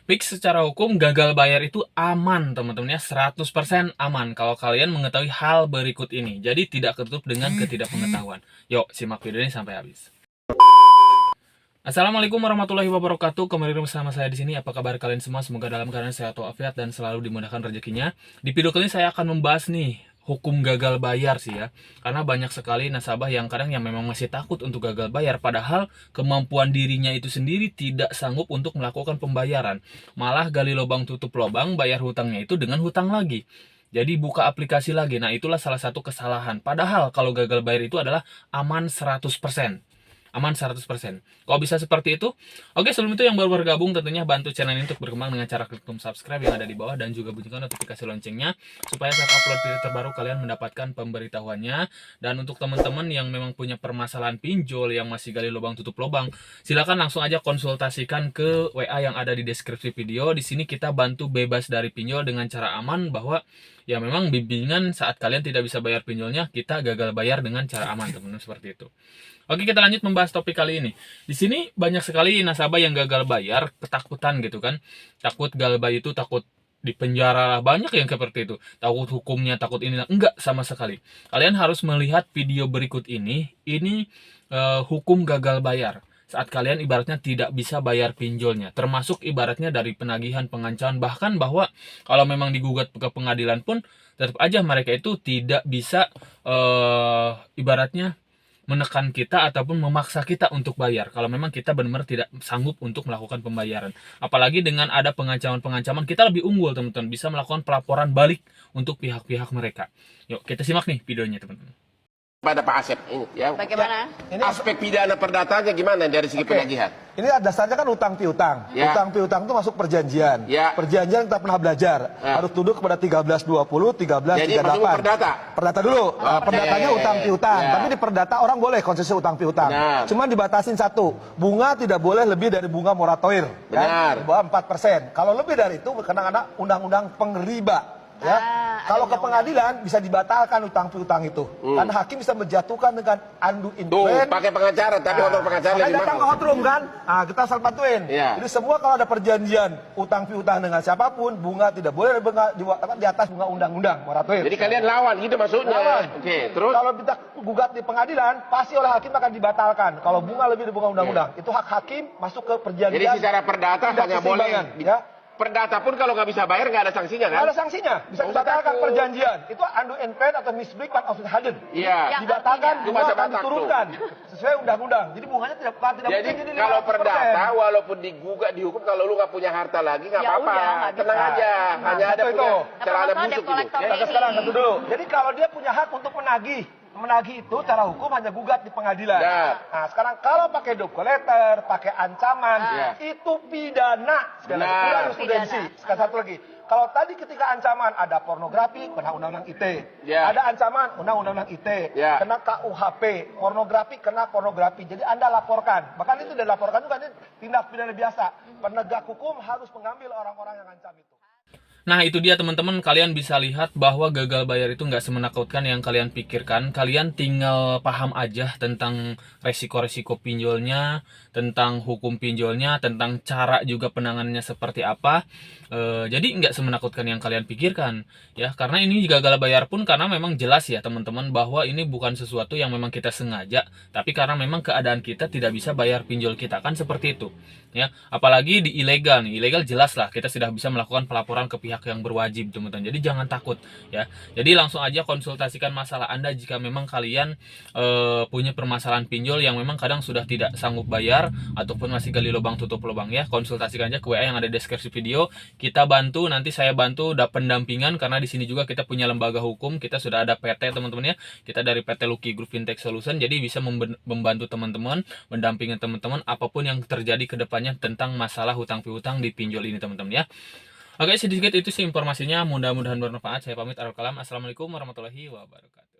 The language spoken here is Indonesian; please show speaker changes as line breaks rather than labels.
Fix secara hukum gagal bayar itu aman teman-teman ya, 100% aman kalau kalian mengetahui hal berikut ini. Jadi tidak tertutup dengan ketidakpengetahuan. Yuk simak video ini sampai habis. Assalamualaikum warahmatullahi wabarakatuh. Kembali bersama saya di sini. Apa kabar kalian semua? Semoga dalam keadaan sehat walafiat dan selalu dimudahkan rezekinya. Di video kali ini saya akan membahas nih hukum gagal bayar sih ya. Karena banyak sekali nasabah yang kadang yang memang masih takut untuk gagal bayar, padahal kemampuan dirinya itu sendiri tidak sanggup untuk melakukan pembayaran. Malah gali lubang tutup lubang, bayar hutangnya itu dengan hutang lagi. Jadi buka aplikasi lagi. Nah, itulah salah satu kesalahan. Padahal kalau gagal bayar itu adalah aman 100%. Aman 100%. Kok bisa seperti itu? Oke, sebelum itu yang baru bergabung tentunya bantu channel ini untuk berkembang dengan cara klik tombol subscribe yang ada di bawah dan juga bunyikan notifikasi loncengnya supaya saat upload video terbaru kalian mendapatkan pemberitahuannya. Dan untuk teman-teman yang memang punya permasalahan pinjol yang masih gali lubang tutup lubang, silakan langsung aja konsultasikan ke WA yang ada di deskripsi video. Di sini kita bantu bebas dari pinjol dengan cara aman, bahwa ya memang bimbingan saat kalian tidak bisa bayar pinjolnya, kita gagal bayar dengan cara aman, teman-teman, seperti itu. Oke, kita lanjut membahas topik kali ini. Di sini banyak sekali nasabah yang gagal bayar, ketakutan gitu kan. Takut gagal bayar itu takut di penjara lah, banyak yang seperti itu. Takut hukumnya, takut ini. Enggak sama sekali. Kalian harus melihat video berikut ini. Ini hukum gagal bayar. Saat kalian ibaratnya tidak bisa bayar pinjolnya, termasuk ibaratnya dari penagihan, pengancaman, bahkan bahwa kalau memang digugat ke pengadilan pun tetap aja mereka itu tidak bisa ibaratnya menekan kita ataupun memaksa kita untuk bayar kalau memang kita benar-benar tidak sanggup untuk melakukan pembayaran. Apalagi dengan ada pengancaman-pengancaman, kita lebih unggul teman-teman, bisa melakukan pelaporan balik untuk pihak-pihak mereka. Yuk kita simak nih videonya teman-teman.
Pada Pak Asep ini ya.
Bagaimana?
Ini aspek pidana perdatanya gimana dari segi penagihan?
Ini dasarnya kan utang piutang.
Ya.
Utang piutang itu masuk perjanjian.
Ya.
Perjanjian kita pernah belajar.
Ya.
Harus tunduk kepada 1320, 1338.
Jadi masuk perdata.
Perdata dulu. Perdatanya utang piutang.
Ya.
Tapi di perdata orang boleh konsesi utang piutang.
Benar.
Cuman dibatasin satu. Bunga tidak boleh lebih dari bunga moratoir.
Benar.
Kan? Di bawah 4%. Kalau lebih dari itu kena undang-undang pengriba. Ya, kalau ke pengadilan bisa dibatalkan utang piutang itu, karena hakim bisa menjatuhkan dengan undue
Tuh,
influence.
pakai pengacara, tapi honor pengacara lebih
Datang ke
mahal.
hotroom kan, kita asal bantuin.
Iya.
Jadi semua kalau ada perjanjian utang piutang dengan siapapun, bunga tidak boleh di atas bunga undang-undang moratoir.
Jadi kalian lawan gitu maksudnya.
Lawan.
Oke, terus
Kalau kita gugat di pengadilan, pasti oleh hakim akan dibatalkan. Kalau bunga lebih dari bunga undang-undang, itu hak hakim masuk ke perjanjian.
jadi secara perdata
tidak
hanya boleh
keseimbangan, ya.
perdata pun kalau nggak bisa bayar nggak ada sanksinya kan?
Nggak ada sanksinya, bisa
Nggak usah
dibatalkan
takut.
perjanjian. Itu undue influence atau misbreak of the harden.
Iya.
Yang
Dibatalkan,
artinya-
bunga
Itu
akan
bahasa
diturunkan sesuai undang-undang. Jadi bunganya tidak
Jadi
mungkin
kalau
500%.
perdata walaupun digugat dihukum, kalau lu nggak punya harta lagi nggak
Ya
apa-apa,
udah, nggak
tenang
bisa.
aja, hanya ada
Satu
punya
itu.
celana
Masalah
busuk
debt
gitu.
collector
Kita
ini.
sekarang satu dulu. Jadi kalau dia punya hak untuk menagih itu cara hukum hanya gugat di pengadilan.
Ya.
Nah, sekarang kalau pakai debt collector, pakai ancaman,
Ya.
itu pidana. Sekali lagi,
Benar.
jurisprudensi.
Pidana.
Sekali satu lagi. Kalau tadi ketika ancaman ada pornografi, kena undang-undang ITE.
Ya.
Ada ancaman undang-undang ITE.
Ya.
Kena KUHP. Pornografi kena pornografi. Jadi Anda laporkan. Bahkan itu dilaporkan juga ini tindak pidana biasa. Penegak hukum harus mengambil orang-orang yang ancam itu.
Nah itu dia teman-teman, kalian bisa lihat bahwa gagal bayar itu nggak semenakutkan yang kalian pikirkan. Kalian tinggal paham aja tentang resiko-resiko pinjolnya, tentang hukum pinjolnya, tentang cara juga penanganannya seperti apa. Jadi nggak semenakutkan yang kalian pikirkan ya, karena ini gagal bayar pun karena memang jelas ya teman-teman bahwa ini bukan sesuatu yang memang kita sengaja, tapi karena memang keadaan kita tidak bisa bayar pinjol kita, kan seperti itu ya. Apalagi di ilegal nih, ilegal jelas lah kita sudah bisa melakukan pelaporan ke pihak yang berwajib teman-teman. Jadi jangan takut ya. Jadi langsung aja konsultasikan masalah Anda jika memang kalian punya permasalahan pinjol yang memang kadang sudah tidak sanggup bayar ataupun masih gali lubang tutup lubang ya. Konsultasikan aja ke WA yang ada di deskripsi video. Kita bantu, nanti saya bantu pendampingan, karena di sini juga kita punya lembaga hukum, kita sudah ada PT teman-teman ya. Kita dari PT Lucky Group Fintech Solution, jadi bisa membantu teman-teman, mendampingi teman-teman apapun yang terjadi ke depannya tentang masalah hutang piutang di pinjol ini teman-teman ya. Oke, sedikit itu sih informasinya, mudah-mudahan bermanfaat. Saya pamit, Assalamualaikum warahmatullahi wabarakatuh.